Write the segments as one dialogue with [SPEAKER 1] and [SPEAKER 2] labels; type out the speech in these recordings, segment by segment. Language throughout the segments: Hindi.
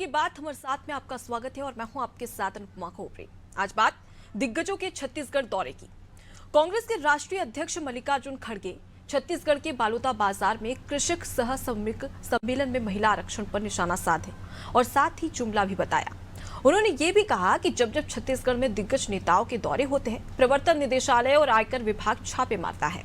[SPEAKER 1] की बात हमारे साथ में आपका स्वागत है और मैं हूं आपके साथ अनुपमा खोपरे। आज बात दिग्गजों के छत्तीसगढ़ दौरे की। कांग्रेस के राष्ट्रीय अध्यक्ष मल्लिकार्जुन खड़गे छत्तीसगढ़ के बालोदा बाजार में कृषक सह सम्मेलन में महिला आरक्षण पर निशाना साधे और साथ ही जुमला भी बताया। उन्होंने ये भी कहा कि जब जब छत्तीसगढ़ में दिग्गज नेताओं के दौरे होते हैं, प्रवर्तन निदेशालय और आयकर विभाग छापे मारता है।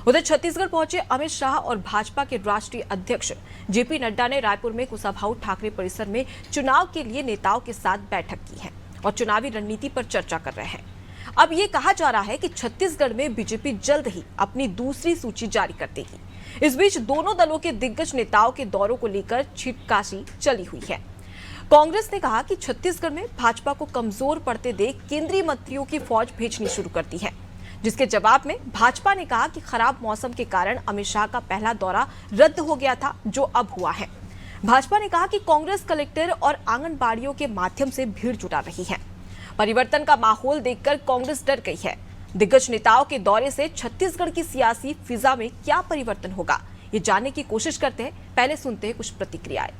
[SPEAKER 1] उधर छत्तीसगढ़ पहुंचे अमित शाह और भाजपा के राष्ट्रीय अध्यक्ष जेपी नड्डा ने रायपुर में कुशाभाऊ ठाकरे परिसर में चुनाव के लिए नेताओं के साथ बैठक की है और चुनावी रणनीति पर चर्चा कर रहे हैं। अब ये कहा जा रहा है कि छत्तीसगढ़ में बीजेपी जल्द ही अपनी दूसरी सूची जारी कर देगी। इस बीच दोनों दलों के दिग्गज नेताओं के दौरों को लेकर छिटकाशी चली हुई है। कांग्रेस ने कहा कि छत्तीसगढ़ में भाजपा को कमजोर पड़ते देख केंद्रीय मंत्रियों की फौज भेजनी शुरू कर दी है, जिसके जवाब में भाजपा ने कहा कि खराब मौसम के कारण अमित शाह का पहला दौरा रद्द हो गया था, जो अब हुआ है। भाजपा ने कहा कि कांग्रेस कलेक्टर और आंगनबाड़ियों के माध्यम से भीड़ जुटा रही है। परिवर्तन का माहौल देखकर कांग्रेस डर गई है। दिग्गज नेताओं के दौरे से छत्तीसगढ़ की सियासी फिजा में क्या परिवर्तन होगा, ये जानने की कोशिश करते हैं। पहले सुनते हैं कुछ प्रतिक्रियाएं।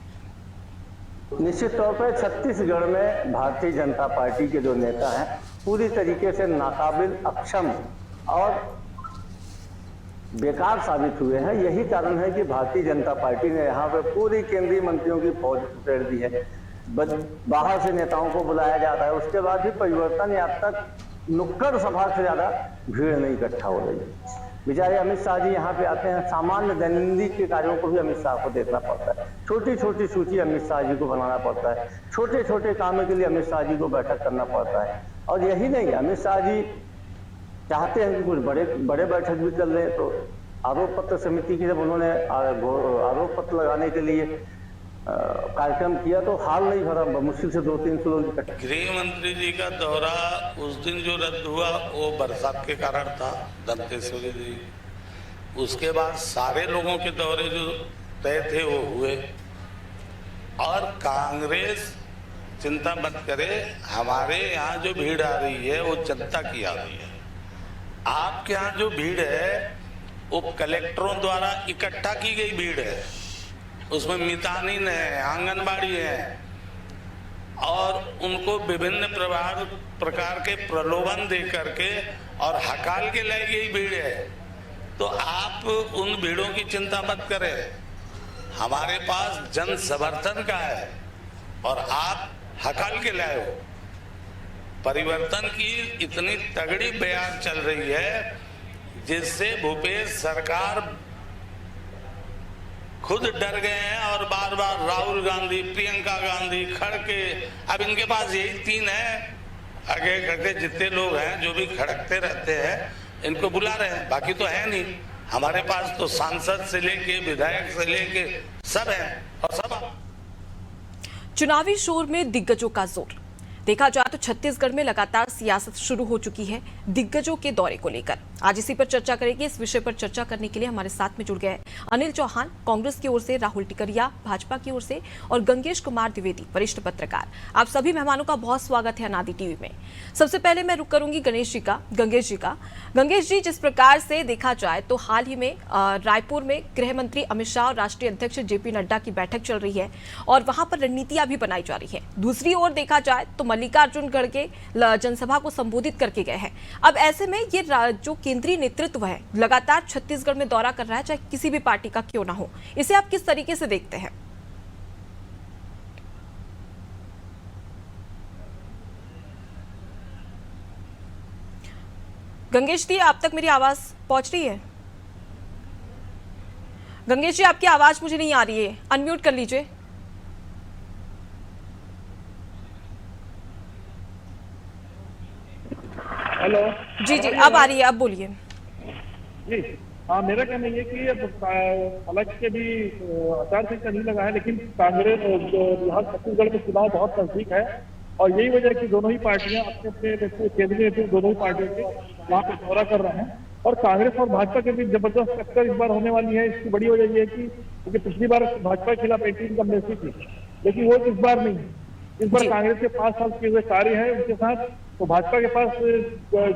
[SPEAKER 2] निश्चित तौर पर छत्तीसगढ़ में भारतीय जनता पार्टी के जो नेता हैं पूरी तरीके से नाकाबिल, अक्षम और बेकार साबित हुए हैं। यही कारण है कि भारतीय जनता पार्टी ने यहाँ पे पूरी केंद्रीय मंत्रियों की फौज उतार दी है। बाहर से नेताओं को बुलाया जाता है, उसके बाद भी परिवर्तन या तक नुक्कड़ सभा से ज्यादा भीड़ नहीं इकट्ठा हो रही है। बेचारे अमित शाह जी यहाँ पे आते हैं, सामान्य दैनंदिन के कार्यों को भी अमित शाह को देखना पड़ता है। छोटी छोटी सूची अमित शाह जी को बनाना पड़ता है, छोटे छोटे कामों के लिए अमित शाह जी को बैठक करना पड़ता है। और यही नहीं, अमित शाह जी चाहते हैं कि कुछ बड़े बैठक भी कर लें, तो आरोप पत्र समिति की जब उन्होंने आरोप पत्र लगाने के लिए कार्यक्रम किया तो हाल नहीं भरा, मुश्किल से 200-300 लोग इकट्ठे।
[SPEAKER 3] गृह मंत्री जी का दौरा उस दिन जो रद्द हुआ वो बरसात के कारण था, दंतेश्वरी जी। उसके बाद सारे लोगों के दौरे जो तय थे वो हुए। और कांग्रेस चिंता मत करे, हमारे यहाँ जो भीड़ आ रही है वो जनता की आ रही है। आपके यहाँ जो भीड़ है वो कलेक्टरों द्वारा इकट्ठा की गई भीड़ है। उसमें मितानिन है, आंगनबाड़ी है और उनको विभिन्न प्रकार के प्रलोभन दे करके और हकाल के लाई गई भीड़ है। तो आप उन भीड़ों की चिंता मत करें, हमारे पास जन समर्थन का है और आप हकाल के लाए हो। परिवर्तन की इतनी तगड़ी बयान चल रही है जिससे भूपेश सरकार खुद डर गए हैं और बार बार राहुल गांधी, प्रियंका गांधी, खड़गे, अब इनके पास यही तीन है, आगे करके जितने लोग हैं जो भी खड़कते रहते हैं इनको बुला रहे हैं, बाकी तो है नहीं। हमारे पास तो सांसद से लेके विधायक से लेके सब है और सब।
[SPEAKER 1] चुनावी शोर में दिग्गजों का जोर। देखा जाए तो छत्तीसगढ़ में लगातार सियासत शुरू हो चुकी है दिग्गजों के दौरे को लेकर। आज इसी पर चर्चा करेंगे। इस विषय पर चर्चा करने के लिए हमारे साथ में जुड़ गए अनिल चौहान, कांग्रेस की ओर से, राहुल टिकरिया भाजपा की ओर से और गंगेश कुमार द्विवेदी, वरिष्ठ पत्रकार। आप सभी मेहमानों का बहुत स्वागत है अनादि टीवी में। सबसे पहले मैं रुक करूंगी गंगेश जी का। गंगेश जी, जिस प्रकार से देखा जाए तो हाल ही में रायपुर में गृह मंत्री अमित शाह और राष्ट्रीय अध्यक्ष जेपी नड्डा की बैठक चल रही है और वहां पर रणनीतियां भी बनाई जा रही है। दूसरी ओर देखा जाए तो मल्लिकार्जुन खड़गे जनसभा को संबोधित करके गए हैं। अब ऐसे में ये जो केंद्रीय नेतृत्व है लगातार छत्तीसगढ़ में दौरा कर रहा है, चाहे किसी भी पार्टी का क्यों ना हो, इसे आप किस तरीके से देखते हैं? गंगेश जी, आप तक मेरी आवाज पहुंच रही है? गंगेश जी, आपकी आवाज मुझे नहीं आ रही है, अनम्यूट कर लीजिए।
[SPEAKER 4] हेलो
[SPEAKER 1] जी, अब आ रही है, अब बोलिए।
[SPEAKER 4] जी हाँ, मेरा कहना ये कि हालांकि के भी आचार संहिता नहीं लगा है, लेकिन कांग्रेस बिहार छत्तीसगढ़ में चुनाव बहुत नजदीक है और यही वजह है कि दोनों ही पार्टियां अपने अपने केंद्रीय नेतृत्व दोनों ही पार्टियों के वहाँ पे दौरा कर रहे हैं और कांग्रेस और भाजपा के बीच जबरदस्त टक्कर इस बार होने वाली है। इसकी बड़ी वजह ये है कि क्योंकि पिछली बार भाजपा के खिलाफ 18 कम थी, लेकिन वो इस बार नहीं। इस बार कांग्रेस के 5 साल के हुए कार्य है उनके साथ, तो भाजपा के पास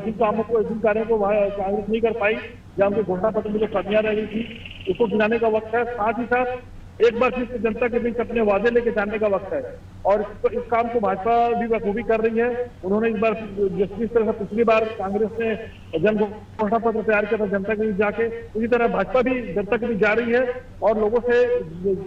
[SPEAKER 4] जिन कार्यों को कांग्रेस नहीं कर पाई या उनके घोषणा पत्र में जो कमियां रह गई थी उसको गिनाने का वक्त है। साथ ही साथ एक बार फिर से जनता के बीच अपने वादे लेके जाने का वक्त है। और इस काम को भाजपा भी बखूबी कर रही है। उन्होंने इस बार जिस तरह से पिछली बार कांग्रेस ने जन घोषणा पत्र तैयार किया था जनता के बीच जाके, उसी तरह भाजपा भी जनता के बीच जा रही है और लोगों से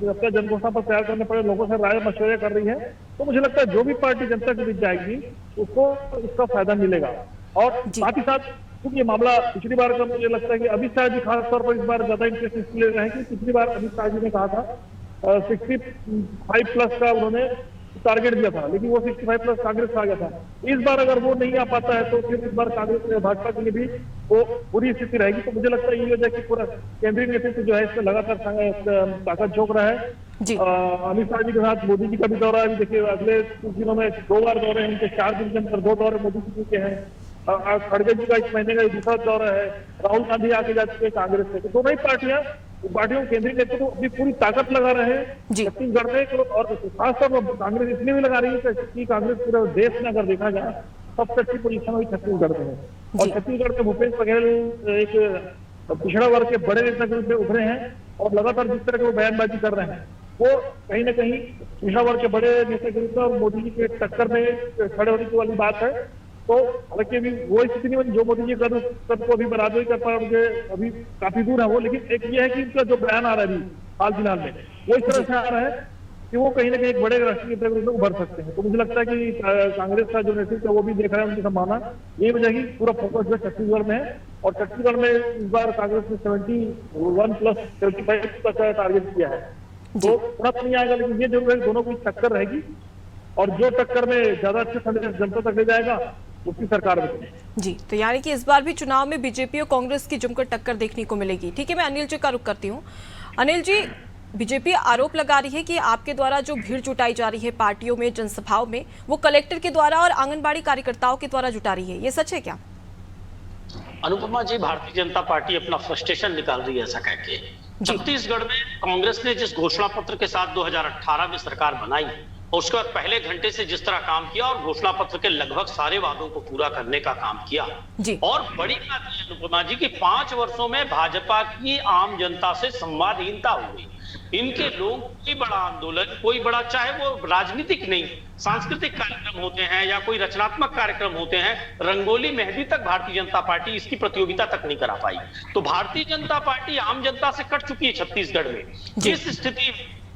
[SPEAKER 4] अपना जन घोषणा पत्र तैयार करने पड़े लोगों से राय मशवरे कर रही है। तो मुझे लगता है जो भी पार्टी जनता के बीच जाएगी उसको इसका फायदा मिलेगा। और साथ ही साथ क्योंकि ये मामला पिछली बार का मुझे लगता है कि अमित शाह जी खास तौर पर इस बार ज्यादा इंटरेस्ट इसलिए रहे कि पिछली बार अमित शाह जी ने कहा था 65+ का उन्होंने टारगेट दिया था, लेकिन वो 65+ कांग्रेस आ गया था। इस बार अगर वो नहीं आ पाता है तो फिर इस बार कांग्रेस भाजपा के लिए भी वो बुरी स्थिति रहेगी। तो मुझे लगता है ये वजह कि पूरा केंद्रीय नेतृत्व जो है इसमें लगातार ताकत झोंक रहा है। अमित शाह जी के साथ मोदी जी का भी दौरा है। देखिए अगले कुछ दिनों में 2 बार दौरे हैं उनके, 4 दिन के अंदर 2 दौरे मोदी जी के हैं। खड़गे जी का इस महीने का दूसरा दौरा है। राहुल गांधी आके जा चुके हैं कांग्रेस से। तो दोनों ही पार्टियों केंद्रीय नेतृत्व अपनी पूरी ताकत लगा रहे हैं छत्तीसगढ़ में। और खासतौर पर कांग्रेस इसलिए भी लगा रही है कि कांग्रेस पूरे देश में अगर देखा जाए सबसे अच्छी पोजीशन वही छत्तीसगढ़ में है। और छत्तीसगढ़ में भूपेश बघेल एक पिछड़ा वर्ग के बड़े नेता के रूप में उभरे हैं और लगातार जिस तरह के वो बयानबाजी कर रहे हैं वो कहीं ना कहीं पिछड़ा वर्ग के बड़े नेता के रूप में और मोदी जी के टक्कर में खड़े होने की वाली बात है। तो हालांकि अभी वो स्थिति नहीं बनी जो मोदी जी कद को अभी बराबरी कर पा रहे, अभी काफी दूर है वो। लेकिन एक ये है कि इनका जो बयान आ रहा है अभी हाल फिलहाल में वो इस तरह से आ रहा है कि वो कहीं ना कहीं एक बड़े राष्ट्रीय नेता के रूप में उभर सकते हैं। तो मुझे लगता है कि कांग्रेस का जो नेतृत्व है वो भी देख रहा है उनकी संभावना। यही वजह की पूरा फोकस जो छत्तीसगढ़ में है। और छत्तीसगढ़ में इस बार कांग्रेस ने 71+75 तक का टारगेट किया है। तो थोड़ा तो नहीं आएगा, लेकिन ये जरूर है दोनों की टक्कर रहेगी और जो टक्कर में ज्यादा अच्छे संदेश जनता तक ले जाएगा उसकी सरकार में।
[SPEAKER 1] जी, तो यानी कि इस बार भी चुनाव में बीजेपी और कांग्रेस की जमकर टक्कर देखने को मिलेगी। ठीक है, मैं अनिल जी का रुख करती हूँ। अनिल जी, बीजेपी आरोप लगा रही है कि आपके द्वारा जो भीड़ जुटाई जा रही है पार्टियों में, जनसभाओं में, वो कलेक्टर के द्वारा और आंगनबाड़ी कार्यकर्ताओं के द्वारा जुटा रही है। ये सच है क्या?
[SPEAKER 5] अनुपमा जी, भारतीय जनता पार्टी अपना फ्रस्ट्रेशन निकाल रही है ऐसा कह के। छत्तीसगढ़ में कांग्रेस ने जिस घोषणा पत्र के साथ 2018 में सरकार बनाई और उसके बाद पहले घंटे से जिस तरह काम किया और घोषणा पत्र के लगभग सारे वादों को पूरा करने का काम किया। और बड़ी बात यह अनुपमा जी कि 5 वर्षों में भाजपा की आम जनता से संवादहीनता हो गई। इनके लोग कोई बड़ा आंदोलन, कोई बड़ा, चाहे वो राजनीतिक नहीं, सांस्कृतिक कार्यक्रम होते हैं या कोई रचनात्मक कार्यक्रम होते हैं, रंगोली मेहंदी तक भारतीय जनता पार्टी इसकी प्रतियोगिता तक नहीं करा पाई। तो भारतीय जनता पार्टी आम जनता से कट चुकी है छत्तीसगढ़ में। जिस स्थिति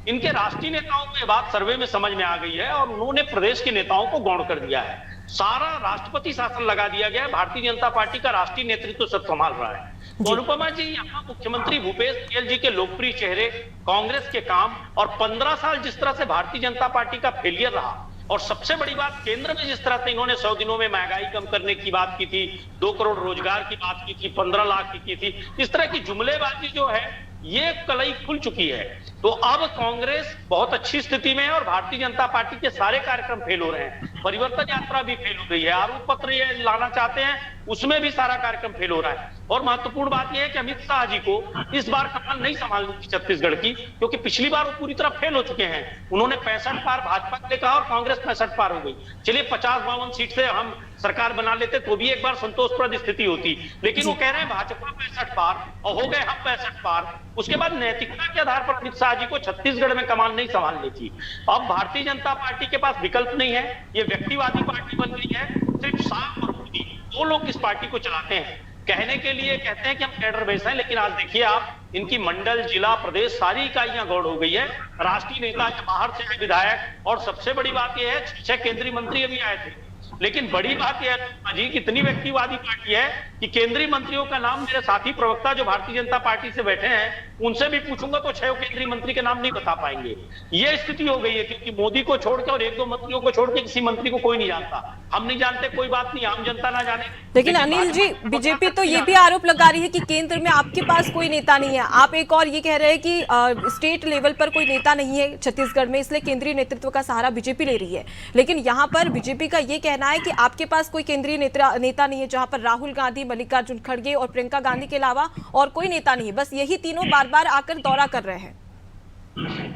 [SPEAKER 5] इनके राष्ट्रीय नेताओं को यह बात सर्वे में समझ में आ गई है और उन्होंने प्रदेश के नेताओं को गौण कर दिया है। सारा राष्ट्रपति शासन लगा दिया गया है। भारतीय जनता पार्टी का राष्ट्रीय नेतृत्व सब संभाल रहा है। तो अनुपमा जी, यहाँ मुख्यमंत्री भूपेश बघेल जी के लोकप्रिय चेहरे, कांग्रेस के काम और 15 साल जिस तरह से भारतीय जनता पार्टी का फेलियर रहा, और सबसे बड़ी बात केंद्र में जिस तरह से इन्होंने 100 दिनों में महंगाई कम करने की बात की थी, 2 करोड़ रोजगार की बात की थी, 15 लाख की थी, इस तरह की जुमलेबाजी जो है ये कलई खुल चुकी है। तो अब कांग्रेस बहुत अच्छी स्थिति में है और भारतीय जनता पार्टी के सारे कार्यक्रम फेल हो रहे हैं। परिवर्तन यात्रा भी फेल हो गई है। आरोप पत्र ये लाना चाहते हैं उसमें भी सारा कार्यक्रम फेल हो रहा है। और महत्वपूर्ण बात यह है कि अमित शाह जी को इस बार कमान नहीं संभालनी थी छत्तीसगढ़ की, क्योंकि पिछली बार वो पूरी तरह फेल हो चुके हैं। उन्होंने 65 पार भाजपा के लिए कहा और कांग्रेस 65 पार हो गई। चलिए 50-52 सीट से हम सरकार बना लेते तो भी एक बार संतोषप्रद स्थिति होती, लेकिन वो कह रहे हैं भाजपा 65 पार और हो गए हम 65 पार। उसके बाद नैतिकता के आधार पर अमित शाह जी को छत्तीसगढ़ में कमान नहीं संभालनी थी। अब भारतीय जनता पार्टी के पास विकल्प नहीं है, ये व्यक्तिवादी पार्टी बन गई है। सिर्फ शाह और मोदी 2 लोग इस पार्टी को चलाते हैं। कहने के लिए कहते हैं कि हम कैडर बेस हैं, लेकिन आज देखिए आप इनकी मंडल, जिला, प्रदेश सारी इकाइयां गौड़ हो गई है। राष्ट्रीय नेता बाहर से आए विधायक, और सबसे बड़ी बात यह है 6 केंद्रीय मंत्री अभी आए थे। लेकिन बड़ी बात यह है जी, कितनी व्यक्तिवादी पार्टी है कि केंद्रीय मंत्रियों का नाम मेरे साथी प्रवक्ता जो भारतीय जनता पार्टी से बैठे हैं उनसे भी पूछूंगा तो 6 केंद्रीय मंत्री के नाम नहीं बता पाएंगे। ये स्थिति हो गई है क्योंकि मोदी को छोड़ के और 1-2 मंत्रियों को छोड़ के किसी मंत्री को कोई नहीं जानता। हम नहीं जानते, कोई बात नहीं, आम जनता ना जाने।
[SPEAKER 1] लेकिन अनिल जी, बीजेपी तो ये भी आरोप लगा रही है कि केंद्र में आपके पास कोई नेता नहीं है। आप एक और ये कह रहे हैं कि स्टेट लेवल पर कोई नेता नहीं है छत्तीसगढ़ में, इसलिए केंद्रीय नेतृत्व का सहारा बीजेपी ले रही है। लेकिन यहाँ पर बीजेपी का ये कहना है कि आपके पास कोई केंद्रीय नेता नहीं है, जहां पर राहुल गांधी, मल्लिकार्जुन खड़गे और प्रियंका गांधी के अलावा और कोई नेता नहीं है। बस यही तीनों बार बार आकर दौरा कर रहे हैं।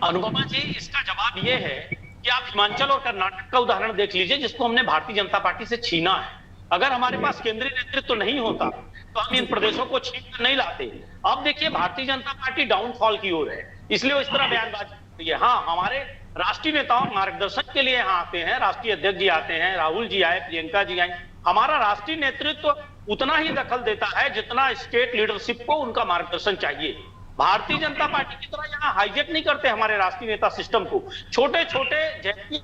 [SPEAKER 5] अनुपमा जी, इसका जवाब ये है कि आप हिमाचल और कर्नाटक का उदाहरण देख लीजिए, जिसको हमने भारतीय जनता पार्टी से छीना है। अगर हमारे पास केंद्रीय नेतृत्व नहीं होता, तो हम इन प्रदेशों को छीन कर नहीं लाते। अब देखिए भारतीय जनता पार्टी डाउनफॉल की ओर है, इसलिए वो इस तरह बयानबाजी करती है। हाँ, हमारे राष्ट्रीय नेताओं मार्गदर्शन के लिए यहाँ आते हैं, राष्ट्रीय अध्यक्ष जी आते हैं, राहुल जी आए, प्रियंका जी आए। हमारा राष्ट्रीय नेतृत्व उतना ही दखल देता है जितना स्टेट लीडरशिप को उनका मार्गदर्शन चाहिए। भारतीय जनता पार्टी की तरह यहाँ हाईजेक नहीं करते हमारे राष्ट्रीय नेता सिस्टम को। छोटे छोटे जैसी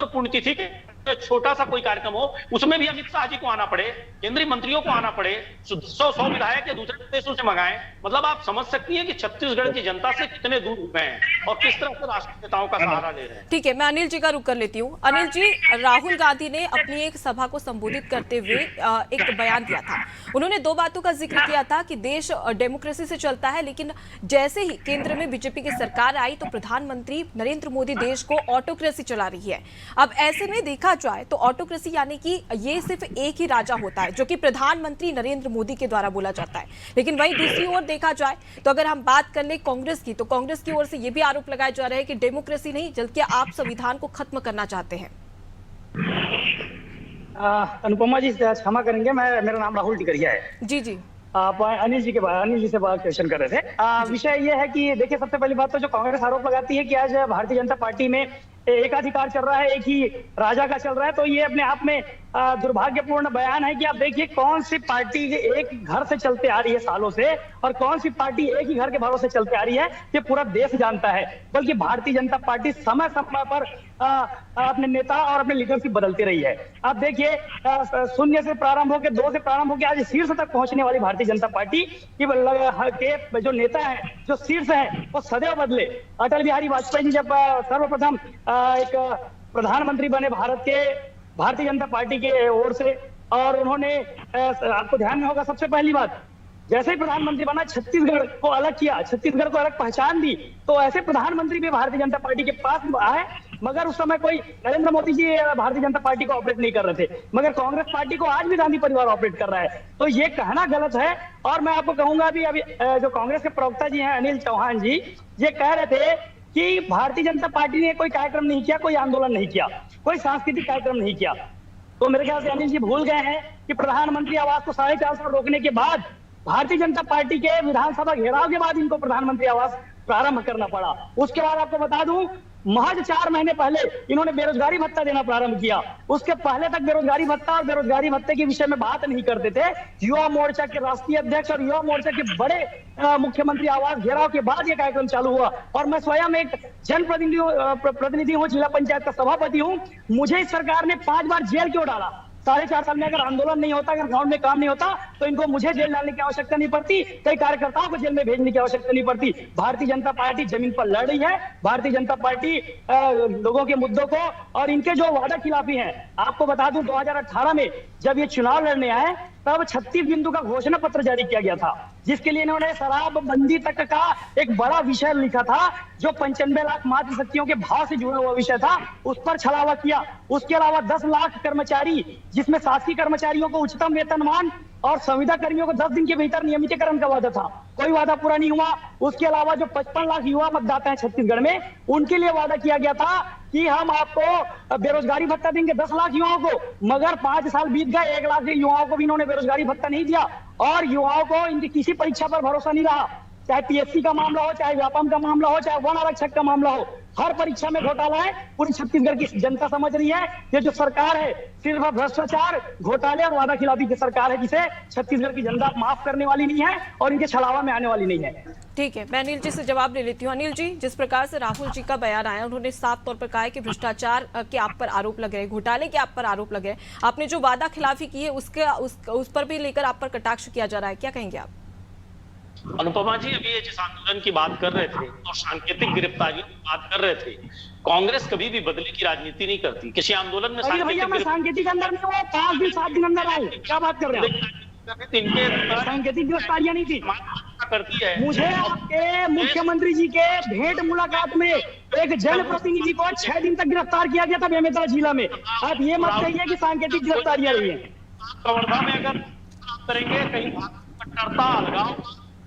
[SPEAKER 5] पुण्यतिथि के छोटा सा कोई कार्यक्रम हो, उसमें भी अमित शाह जी को आना पड़े, केंद्रीय मंत्रियों को आना पड़े, 100 विधायक या दूसरे प्रदेशों से मंगाएं। मतलब आप समझ सकती हैं कि छत्तीसगढ़ की जनता से कितने दूर हो गए हैं और किस तरह से राष्ट्रीय नेताओं का सहारा ले रहे हैं।
[SPEAKER 1] ठीक है, मैं अनिल जी का रुख कर लेती हूँ। अनिल जी, राहुल गांधी ने अपनी एक सभा को संबोधित करते हुए एक बयान दिया था। उन्होंने दो बातों का जिक्र किया था कि देश डेमोक्रेसी से चलता है, लेकिन जैसे ही केंद्र में बीजेपी की सरकार आई तो प्रधानमंत्री नरेंद्र मोदी देश को ऑटोक्रेसी चला रही है। अब ऐसे में देखा जाए तो ऑटोक्रेसी यानी कि ये सिर्फ एक ही राजा होता है जो कि प्रधानमंत्री नरेंद्र मोदी के द्वारा बोला जाता है। लेकिन वहीं दूसरी ओर देखा जाए तो अगर हम बात कर ले कांग्रेस की, तो कांग्रेस की ओर से ये भी आरोप लगाए जा रहे हैं कि डेमोक्रेसी नहीं बल्कि आप संविधान को खत्म करना चाहते हैं।
[SPEAKER 6] अनुपमा जी क्षमा करेंगे, मेरा नाम राहुल टिकरिया है।
[SPEAKER 1] जी जी,
[SPEAKER 6] आप अनिल जी से बात क्वेश्चन कर रहे थे। विषय ये है कि देखिए, सबसे पहली बात तो जो कांग्रेस आरोप लगाती है कि आज भारतीय जनता पार्टी में एकाधिकार चल रहा है, एक ही राजा का चल रहा है, तो ये अपने आप में दुर्भाग्यपूर्ण बयान है कि आप देखिए कौन सी पार्टी एक घर से चलते आ रही है सालों से और कौन सी पार्टी एक ही घर के भरोसे चलते आ रही है, ये पूरा देश जानता है। बल्कि भारतीय जनता पार्टी समय समय पर अपने नेता और अपने लीडरशिप बदलती रही है। आप देखिए, शून्य से प्रारंभ होकर 2 से प्रारंभ होकर आज शीर्ष तक पहुंचने वाली भारतीय जनता पार्टी के जो नेता है, जो शीर्ष है, वो सदैव बदले। अटल बिहारी वाजपेयी जी जब सर्वप्रथम एक प्रधानमंत्री बने भारतीय जनता पार्टी के ओर से, और उन्होंने आपको ध्यान में होगा सबसे पहली बात, जैसे ही प्रधानमंत्री बना छत्तीसगढ़ को अलग किया, छत्तीसगढ़ को अलग पहचान दी। तो ऐसे प्रधानमंत्री भी भारतीय जनता पार्टी के पास आए, मगर उस समय कोई नरेंद्र मोदी जी भारतीय जनता पार्टी को ऑपरेट नहीं कर रहे थे, मगर कांग्रेस पार्टी को आज भी गांधी परिवार ऑपरेट कर रहा है। तो ये कहना गलत है। और मैं आपको कहूंगा अभी जो कांग्रेस के प्रवक्ता जी हैं अनिल चौहान जी, ये कह रहे थे कि भारतीय जनता पार्टी ने कोई कार्यक्रम नहीं किया, कोई आंदोलन नहीं किया, कोई सांस्कृतिक कार्यक्रम नहीं किया। तो मेरे ख्याल से अनिल जी भूल गए हैं कि प्रधानमंत्री आवास को 450 रोकने के बाद भारतीय जनता पार्टी के विधानसभा घेराव के बाद इनको प्रधानमंत्री आवास प्रारंभ करना पड़ा। उसके बाद आपको बता दूं, महज 4 महीने पहले इन्होंने बेरोजगारी भत्ता देना प्रारंभ किया। उसके पहले तक बेरोजगारी भत्ता और बेरोजगारी भत्ते के विषय में बात नहीं करते थे। युवा मोर्चा के राष्ट्रीय अध्यक्ष और युवा मोर्चा के बड़े मुख्यमंत्री आवास घेराव के बाद ये कार्यक्रम चालू हुआ। और मैं स्वयं एक जनप्रतिनिधि हूँ, जिला पंचायत का सभापति हूँ। मुझे इस सरकार ने 5 बार जेल क्यों डाला? 4.5 साल में अगर आंदोलन नहीं होता, अगर ग्राउंड में काम नहीं होता, तो इनको मुझे जेल डालने की आवश्यकता नहीं पड़ती, कई कार्यकर्ताओं को जेल में भेजने की आवश्यकता नहीं पड़ती। भारतीय जनता पार्टी जमीन पर लड़ रही है। भारतीय जनता पार्टी लोगों के मुद्दों को और इनके जो वादा खिलाफी हैं, आपको बता दूं 2018 में जब ये चुनाव लड़ने आए तब 36 बिंदु का घोषणा पत्र जारी किया गया था, जिसके लिए इन्होंने शराबबंदी तक का एक बड़ा विषय लिखा था, जो 95 लाख मातृशक्तियों के भाव से जुड़ा हुआ विषय था, उस पर छलावा किया। उसके अलावा 10 लाख कर्मचारी, जिसमें शासकीय कर्मचारियों को उच्चतम वेतनमान और संविदा कर्मियों को 10 दिन के भीतर नियमितीकरण का वादा था, कोई वादा पूरा नहीं हुआ। उसके अलावा जो 55 लाख युवा मतदाता हैं छत्तीसगढ़ में, उनके लिए वादा किया गया था कि हम आपको बेरोजगारी भत्ता देंगे 10 लाख युवाओं को, मगर 5 साल बीत गए, 1 लाख युवाओं को भी इन्होंने बेरोजगारी भत्ता नहीं दिया। और युवाओं को इनकी किसी परीक्षा पर भरोसा नहीं रहा, चाहे पीएससी का मामला हो, चाहे व्यापम का मामला हो, चाहे वन आरक्षक का मामला हो, हर परीक्षा में घोटाला है। पूरी छत्तीसगढ़ की जनता समझ रही है ये जो सरकार है सिर्फ भ्रष्टाचार, घोटाले और वादा खिलाफी की सरकार है, जिसे छत्तीसगढ़ की जनता माफ करने वाली नहीं है और इनके छलावा में आने वाली नहीं है।
[SPEAKER 1] ठीक है, मैं अनिल जी से जवाब ले लेती हूँ। अनिल जी, जिस प्रकार से राहुल जी का बयान आया, उन्होंने साफ तौर पर कहा है कि भ्रष्टाचार के आप पर आरोप लग रहे, घोटाले के आप पर आरोप लग रहे, आपने जो वादा खिलाफी की है उस पर भी लेकर आप पर कटाक्ष किया जा रहा है, क्या कहेंगे आप?
[SPEAKER 5] अनुपमा जी, अभी ये जिस आंदोलन की बात कर रहे थे और सांकेतिक गिरफ्तारियों की बात कर रहे थे, कांग्रेस कभी भी बदले की राजनीति नहीं करती। किसी आंदोलन में
[SPEAKER 6] सांकेतिक अंदर में वो 5 दिन 7 दिन अंदर आए, क्या बात कर रहे हैं? सांकेतिक गिरफ्तारियां नहीं थी
[SPEAKER 5] करती है।
[SPEAKER 6] मुझे आपके मुख्यमंत्री जी के भेंट मुलाकात में एक जनप्रतिनिधि को 6 दिन तक गिरफ्तार किया गया था बेमेतरा जिला में। आप ये मत कहिए कि सांकेतिक गिरफ्तारियां रही है।
[SPEAKER 5] कवर्धा में अगर करेंगे कहीं कट्टरता, अलगाव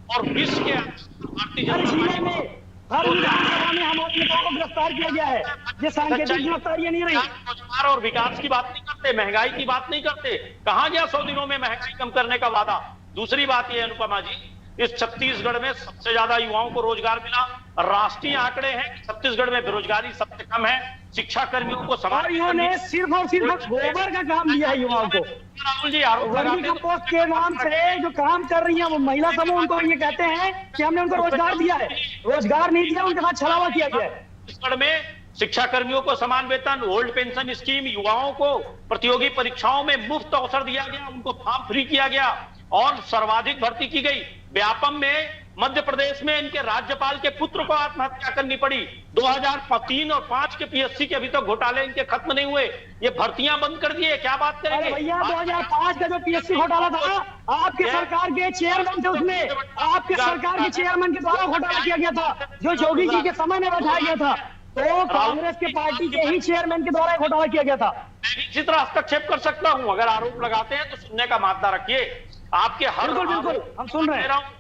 [SPEAKER 5] और विश्व के भारतीय
[SPEAKER 6] जिले में हर विधानसभा में हम नेताओं को गिरफ्तार किया गया है। ये सांकेतिक गिरफ्तारियां नहीं रही।
[SPEAKER 5] रोजगार और विकास की बात नहीं कर करते, महंगाई की बात नहीं करते। कहां गया 100 दिनों में महंगाई कम करने का वादा? दूसरी बात यह अनुपमा जी, इस छत्तीसगढ़ में सबसे ज्यादा युवाओं को रोजगार मिला। राष्ट्रीय आंकड़े हैं कि छत्तीसगढ़ में बेरोजगारी सबसे कम है। शिक्षा कर्मियों को
[SPEAKER 6] और इन्होंने सिर्फ और सिर्फ गोबर का काम दिया है युवाओं को।
[SPEAKER 5] राहुल जी आरोप
[SPEAKER 6] वर्मी कंपोस्ट के नाम से जो काम कर रही है वो महिला समूह, उनको ये कहते हैं कि हमने उनको रोजगार दिया है। रोजगार नहीं दिया, उनके साथ छलावा किया गया है।
[SPEAKER 5] छत्तीसगढ़ में शिक्षा कर्मियों को समान वेतन, ओल्ड पेंशन स्कीम, युवाओं को प्रतियोगी परीक्षाओं में मुफ्त अवसर दिया गया, उनको फॉर्म फ्री किया गया और सर्वाधिक भर्ती की गई। व्यापम में मध्य प्रदेश में इनके राज्यपाल के पुत्र को आत्महत्या करनी पड़ी। 2003 और 5 के पीएससी के अभी तक घोटाले इनके खत्म नहीं हुए। ये भर्तियां बंद कर दिए, क्या बात करेंगे?
[SPEAKER 6] भैया 2005 का जो पीएससी घोटाला था, आपके सरकार के चेयरमैन थे उसमें, आपके सरकार के चेयरमैन के द्वारा घोटाला किया गया था, जो योगी जी के समय में बैठाया गया था। तो कांग्रेस के पार्टी के ही चेयरमैन के द्वारा घोटाला किया गया था।
[SPEAKER 5] मैं भी इसी तरह हस्तक्षेप कर सकता हूं। अगर आरोप लगाते हैं तो सुनने का मादा रखिए। आपके हर
[SPEAKER 6] बिल्कुल हम सुन रहे हैं।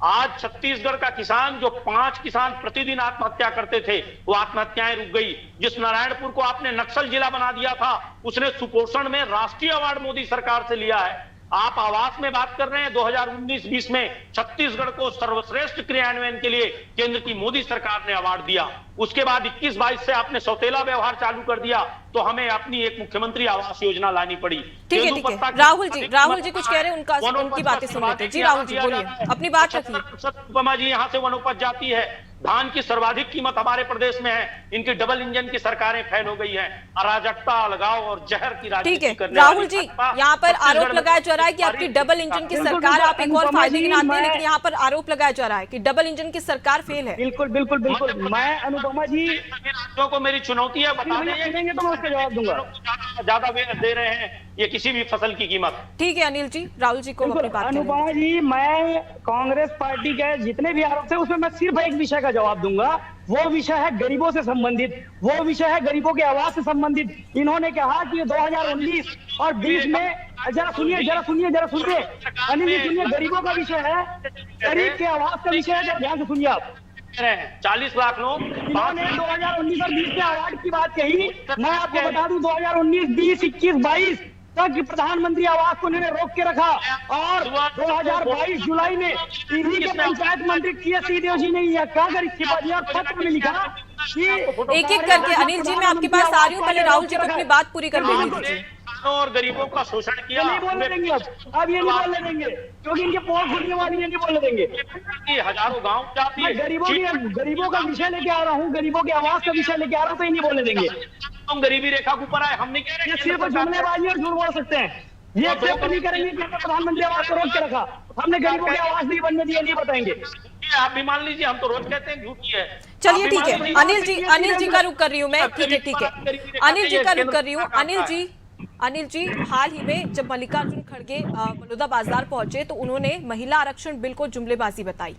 [SPEAKER 5] आज छत्तीसगढ़ का किसान, जो 5 किसान प्रतिदिन आत्महत्या करते थे, वो आत्महत्याएं रुक गई। जिस नारायणपुर को आपने नक्सल जिला बना दिया था, उसने सुपोषण में राष्ट्रीय अवार्ड मोदी सरकार से लिया है। आप आवास में बात कर रहे हैं, 2019-20 में छत्तीसगढ़ को सर्वश्रेष्ठ क्रियान्वयन के लिए केंद्र की मोदी सरकार ने अवार्ड दिया। उसके बाद 21-22 से आपने सौतेला व्यवहार चालू कर दिया, तो हमें अपनी एक मुख्यमंत्री आवास योजना लानी पड़ी।
[SPEAKER 1] ठीक है। राहुल जी कुछ कह रहे हैं, उनकी बातें सुन लेते हैं। जी राहुल जी बोलिए, अपनी बात रखिए।
[SPEAKER 5] अनुपमा जी, यहाँ से वनोपज जाती है। धान की सर्वाधिक कीमत हमारे प्रदेश में है। इनकी डबल इंजन की सरकारें फेल हो गई हैं। अराजकता, अलगाव और जहर की राजनीति करने वाली
[SPEAKER 1] राहुल जी, यहाँ पर आरोप लगाया जा रहा है कि आपकी डबल इंजन की सरकार, आप एक और फायदे गिनाते हैं, लेकिन यहाँ पर आरोप लगाया जा रहा है कि डबल इंजन की सरकार फेल है।
[SPEAKER 6] बिल्कुल मैं अनुपमा जी,
[SPEAKER 5] सभी राज्यों को मेरी चुनौती है, बता देंगे
[SPEAKER 6] तो मैं उसका जवाब दूंगा।
[SPEAKER 5] ज्यादा दे रहे हैं ये किसी भी फसल की कीमत।
[SPEAKER 1] ठीक है अनिल जी, राहुल जी को अपनी बात कहने
[SPEAKER 6] अनुपमा जी, मैं कांग्रेस पार्टी के जितने भी आरोप थे उसमें मैं सिर्फ एक विषय का जवाब दूंगा। वो विषय है गरीबों से संबंधित, वो विषय है गरीबों के आवास से संबंधित। इन्होंने कहा कि 2019 और 20 में, जरा सुनिए अनिल जी, सुनिए, गरीबों का विषय है, गरीब के आवास का विषय है, ध्यान से सुनिए आप।
[SPEAKER 5] 40 लाख लोग।
[SPEAKER 6] इन्होंने 2019 और 20 के अवार्ड की बात कही। मैं आपको बता दूं, 2019, 20, 21, 22 तक प्रधानमंत्री आवास को इन्होंने रोक के रखा और 2022 जुलाई में इन्हीं के पंचायत मंत्री टीएस सिंहदेव जी ने यह कहकर इस्तीफा दिया। पत्र में लिखा कि
[SPEAKER 1] एक करके अनिल जी, मैं आपके पास आ रही हूँ, पहले राहुल जी को अपनी बात पूरी कर लेने दीजिए।
[SPEAKER 5] और गरीबों का शोषण किया।
[SPEAKER 6] नहीं बोलने देंगे अब ये नहीं बोलने देंगे, क्योंकि इनके पोल खुलने वाली है, नहीं बोलने देंगे।
[SPEAKER 5] हजारों गांव जाती है।
[SPEAKER 6] गरीबों का विषय लेके आ रहा हूँ, गरीबों के आवास का विषय लेके आ रहा हूँ, तो ये नहीं बोलने देंगे।
[SPEAKER 5] हम गरीबी रेखा के ऊपर आए, हम नहीं कह रहे।
[SPEAKER 6] ये सिर्फ जुमलेबाजी और झूठ बोल सकते हैं। ये एक्सेप्ट नहीं करेंगे कि हमने प्रधानमंत्री आवास को रोक के रखा, हमने गरीबों के आवास नहीं बनने दिया, नहीं बताएंगे।
[SPEAKER 5] आप भी मान लीजिए, हम तो रोज कहते हैं झूठी है।
[SPEAKER 1] चलिए ठीक है अनिल जी का रुख कर रही हूँ मैं। ठीक है अनिल जी का रुख कर रही हूँ। अनिल जी, हाल ही में जब मल्लिकार्जुन खड़गे बलौदाबाजार पहुंचे तो उन्होंने महिला आरक्षण बिल को जुमलेबाजी बताई।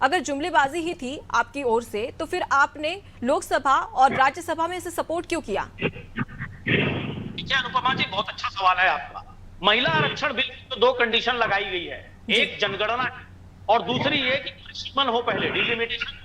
[SPEAKER 1] अगर जुमलेबाजी ही थी आपकी ओर से, तो फिर आपने लोकसभा और राज्यसभा में इसे सपोर्ट क्यों किया?
[SPEAKER 5] अनुपमा जी, बहुत अच्छा सवाल है आपका। महिला आरक्षण बिल में तो 2 कंडीशन लगाई गई है, एक जनगणना और दूसरी ये कि परिसीमन हो, पहले डिलिमिटेशन।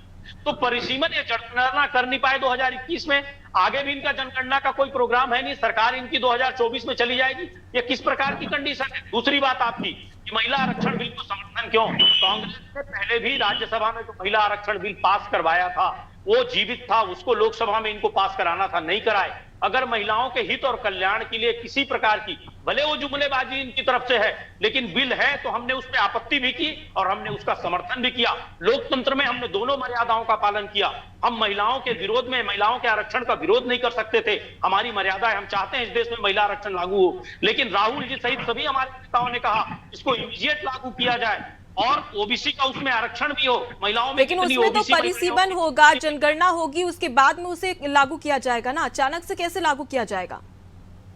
[SPEAKER 5] तो परिसीमन ये जनगणना कर नहीं पाए 2021 में, आगे भी इनका जनगणना का कोई प्रोग्राम है नहीं, सरकार इनकी 2024 में चली जाएगी। ये किस प्रकार की कंडीशन है? दूसरी बात आपकी कि महिला आरक्षण बिल को समर्थन क्यों? कांग्रेस ने पहले भी राज्यसभा में जो महिला आरक्षण बिल पास करवाया था वो जीवित था, उसको लोकसभा में इनको पास कराना था, नहीं कराए। अगर महिलाओं के हित और कल्याण के लिए किसी प्रकार की, भले वो जुमलेबाजी इनकी तरफ से है, लेकिन बिल है तो हमने उस पर आपत्ति भी की और हमने उसका समर्थन भी किया। लोकतंत्र में हमने दोनों मर्यादाओं का पालन किया। हम महिलाओं के विरोध में, महिलाओं के आरक्षण का विरोध नहीं कर सकते थे। हमारी मर्यादा है, हम चाहते हैं इस देश में महिला आरक्षण लागू हो। लेकिन राहुल जी सहित सभी हमारे नेताओं ने कहा इसको इमीडिएट लागू किया जाए और ओबीसी का उसमें आरक्षण भी हो महिलाओं में।
[SPEAKER 1] लेकिन उसमें तो परिसीमन होगा, जनगणना होगी, उसके बाद में उसे लागू किया जाएगा ना, अचानक से कैसे लागू किया जाएगा?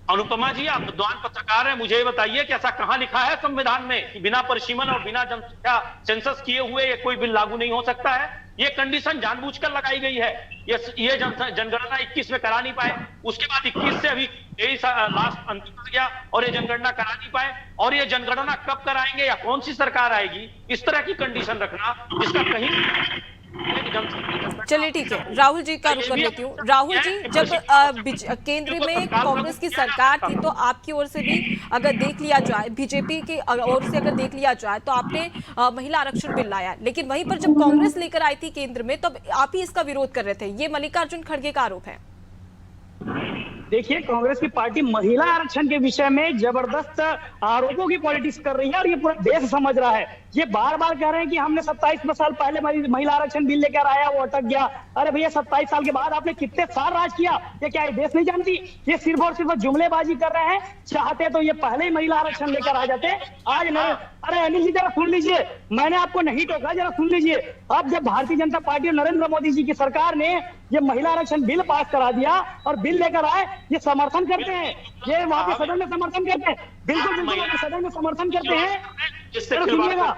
[SPEAKER 5] अनुपमा जी, आप विद्वान पत्रकार हैं, मुझे बताइए कि ऐसा कहां लिखा है संविधान में कि बिना परिसीमन और बिना जनसंख्या सेंसस किए हुए ये कोई बिल लागू नहीं हो सकता है? ये कंडीशन जानबूझकर लगाई गई है। ये जनगणना 21 में करा नहीं पाए, उसके बाद 21 से अभी लास्ट अंतिम आ गया और ये जनगणना करा नहीं पाए। और ये जनगणना कब कराएंगे या कौन सी सरकार आएगी, इस तरह की कंडीशन रखना, इसका कहीं जनसंख्या
[SPEAKER 1] चलिए ठीक है, राहुल जी का रुख कर लेती हूँ। राहुल जी, जब केंद्र में कांग्रेस की सरकार थी तो आपकी ओर से भी अगर देख लिया जाए, बीजेपी की ओर से अगर देख लिया जाए तो आपने महिला आरक्षण बिल लाया, लेकिन वहीं पर जब कांग्रेस लेकर आई थी केंद्र में तब आप ही इसका विरोध कर रहे थे। ये मल्लिकार्जुन खड़गे का आरोप है।
[SPEAKER 6] देखिए, कांग्रेस की पार्टी महिला आरक्षण के विषय में जबरदस्त आरोपों की पॉलिटिक्स कर रही है और ये पूरा देश समझ रहा है। ये बार बार कह रहे हैं कि हमने 27 साल पहले महिला आरक्षण बिल लेकर आया, वो अटक गया। अरे भैया, 27 साल के बाद आपने कितने साल राज किया? ये क्या ये देश नहीं जानती? ये सिर्फ और सिर्फ जुमलेबाजी कर रहे हैं। चाहते तो ये पहले ही महिला आरक्षण लेकर आ जाते। आज नहीं। अरे अनिल जी, जरा सुन लीजिए, मैंने आपको नहीं टोका, जरा सुन लीजिए। अब जब भारतीय जनता पार्टी और नरेंद्र मोदी जी की सरकार ने ये महिला आरक्षण बिल पास करा दिया और बिल लेकर आए, ये समर्थन करते हैं, ये वहां के सदन में समर्थन करते हैं। बिल्कुल बिल्कुल सदन में समर्थन करते हैं। सुनिएगा,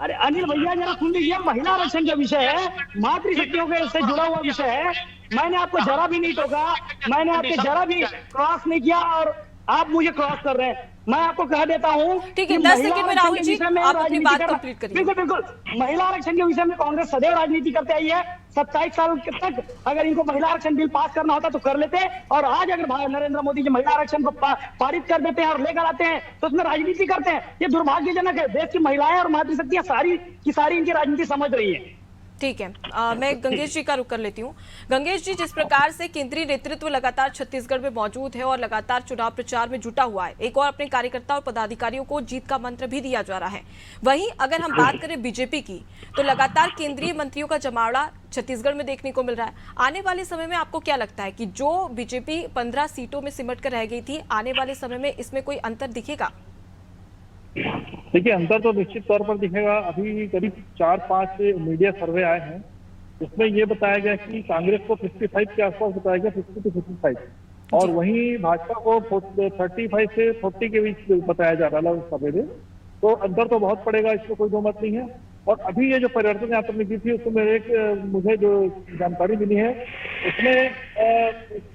[SPEAKER 6] अरे अनिल भैया जरा सुन लीजिए, महिला आरक्षण का विषय है, मातृशक्तियों के से जुड़ा हुआ विषय है। मैंने आपको जरा भी नहीं टोका, मैंने आपको जरा भी क्रॉस नहीं किया और आप मुझे क्रॉस कर रहे हैं। मैं आपको कह देता हूँ,
[SPEAKER 1] ठीक है, 10 सेकंड में राहुल जी आप अपनी बात कंप्लीट करिए।
[SPEAKER 6] बिल्कुल बिल्कुल, महिला आरक्षण के विषय में कांग्रेस सदैव राजनीति करते आई है। 27 साल तक अगर इनको महिला आरक्षण बिल पास करना होता तो कर लेते, और आज अगर नरेंद्र मोदी जी महिला आरक्षण को पारित कर देते हैं और लेकर आते हैं तो उसमें राजनीति करते हैं। ये दुर्भाग्यजनक है। देश की महिलाएं और मातृशक्तियां सारी की सारी इनकी राजनीति समझ रही है।
[SPEAKER 1] ठीक है, मैं गंगेश जी का रुख कर लेती हूँ। गंगेश जी, जिस प्रकार से केंद्रीय नेतृत्व लगातार छत्तीसगढ़ में मौजूद है और लगातार चुनाव प्रचार में जुटा हुआ है, एक और अपने कार्यकर्ता और पदाधिकारियों को जीत का मंत्र भी दिया जा रहा है। वहीं अगर हम बात करें बीजेपी की, तो लगातार केंद्रीय मंत्रियों का जमावड़ा छत्तीसगढ़ में देखने को मिल रहा है। आने वाले समय में आपको क्या लगता है कि जो बीजेपी 15 सीटों में सिमट कर रह गई थी, आने वाले समय में इसमें कोई अंतर दिखेगा?
[SPEAKER 4] देखिए, अंतर तो निश्चित तौर पर दिखेगा। अभी करीब 4-5 मीडिया सर्वे आए हैं, इसमें ये बताया गया कि कांग्रेस को 55 के आसपास बताया गया, 50 to 55, और वहीं भाजपा को 35 से 40 के बीच बताया जा रहा है सर्वे में। तो अंतर तो बहुत पड़ेगा, इसमें कोई दो मत नहीं है। और अभी ये जो परिवर्तन यात्रा निकली थी, उसमें मुझे जो जानकारी मिली है, उसमें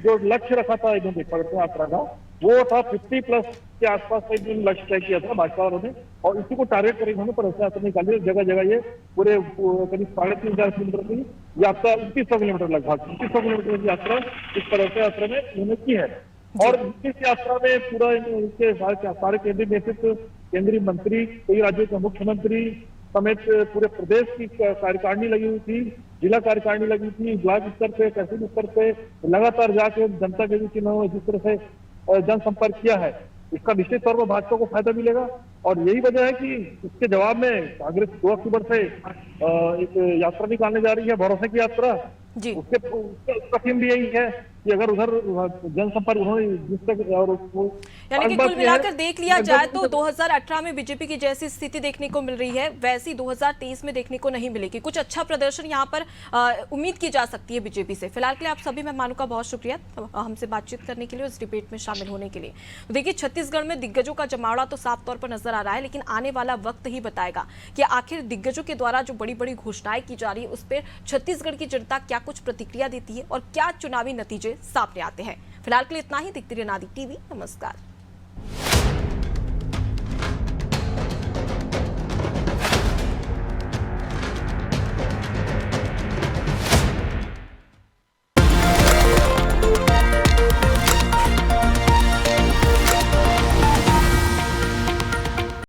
[SPEAKER 4] जो लक्ष्य रखा था इन्होंने परिवर्तन यात्रा का, वो था 50+ के आसपास का इन्होंने लक्ष्य तय किया था भाजपा वालों ने, और इसी को टारगेट कर इन्होंने परिवर्तन यात्रा निकाली। जगह जगह ये पूरे करीब 3.5 किलोमीटर की यात्रा, 2900 किलोमीटर लगभग 2900 किलोमीटर की यात्रा इस परिवर्तन यात्रा में उन्होंने की है। और इस यात्रा में पूरा इनके सारे केंद्रीय नेतृत्व, केंद्रीय मंत्री, कई राज्यों के मुख्यमंत्री समेत पूरे प्रदेश की कार्यकारिणी लगी हुई थी, जिला कार्यकारिणी लगी थी, ब्लॉक स्तर पे, तहसील स्तर पे लगातार जाके जनता के बीच इन्होंने जिस तरह से जनसंपर्क किया है, इसका निश्चित तौर पर भाजपा को फायदा मिलेगा। और यही वजह है कि इसके जवाब में कांग्रेस 2 अक्टूबर से एक यात्रा निकालने जा रही है, भरोसे की यात्रा। उसका थीम भी यही है कि अगर उधर जनसंपर्क उन्होंने जिस तक, और
[SPEAKER 1] यानी कि कुल मिलाकर देख लिया जाए तो 2018 में बीजेपी की जैसी स्थिति देखने को मिल रही है, वैसी 2023 में देखने को नहीं मिलेगी। कुछ अच्छा प्रदर्शन यहाँ पर उम्मीद की जा सकती है बीजेपी से। फिलहाल के लिए आप सभी मेहमानों का बहुत शुक्रिया हमसे बातचीत करने के लिए, इस डिबेट में शामिल होने के लिए। तो देखिए, छत्तीसगढ़ में दिग्गजों का जमावड़ा तो साफ तौर पर नजर आ रहा है, लेकिन आने वाला वक्त ही बताएगा कि आखिर दिग्गजों के द्वारा जो बड़ी बड़ी घोषणाएं की जा रही है, उस पर छत्तीसगढ़ की जनता क्या कुछ प्रतिक्रिया देती है और क्या चुनावी नतीजे सामने आते हैं। फिलहाल के लिए इतना ही। देखते रहिए नादिक टीवी। नमस्कार।